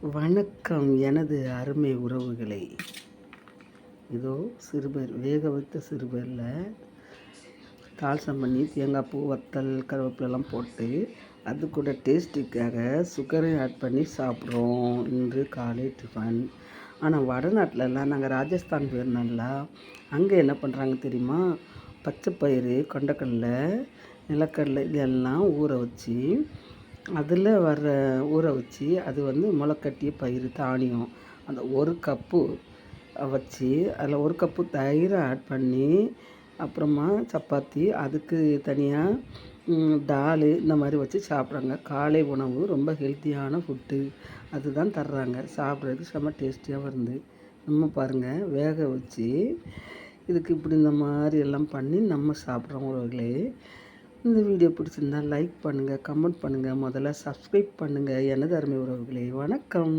வணக்கம் எனது அருமை உறவுகளை. இதோ சிறுபயிர் வேக வைத்த சிறுபயிரில் தாளிசம் பண்ணி தேங்காய் பூ வத்தல் கருவேப்பிலெல்லாம் போட்டு அது கூட டேஸ்ட்டுக்காக சுகரையும் ஆட் பண்ணி சாப்பிட்றோம் இன்று காலை டிஃபன். ஆனால் வடநாட்டிலலாம் நாங்கள் ராஜஸ்தான் போயிருந்தோம்ல, அங்கே என்ன பண்ணுறாங்க தெரியுமா? பச்சைப்பயிறு, கொண்டக்கடலை, நிலக்கடலை இதெல்லாம் ஊற வச்சு அதில் ஊற வச்சு அது முளைக்கட்டிய பயிறு தானியம் அந்த 1 கப்பு வச்சு அதில் 1 கப்பு தயிரை ஆட் பண்ணி அப்புறமா சப்பாத்தி அதுக்கு தனியாக தால் இந்த மாதிரி வச்சு சாப்பிட்றாங்க. காலை உணவு ரொம்ப ஹெல்த்தியான ஃபுட்டு அதுதான் தர்றாங்க. சாப்பிட்றதுக்கு செம்ம டேஸ்டியாகவும் இருந்து நம்ம பாருங்கள் வேக வச்சு இதுக்கு இப்படி இந்த மாதிரி எல்லாம் பண்ணி நம்ம சாப்பிட்றோம் உறவுகளே. இந்த வீடியோ பிடிச்சிருந்தால் லைக் பண்ணுங்கள், கமெண்ட் பண்ணுங்கள், முதல்ல சப்ஸ்கிரைப் பண்ணுங்கள் எனது அருமை உறவுகளே. வணக்கம்.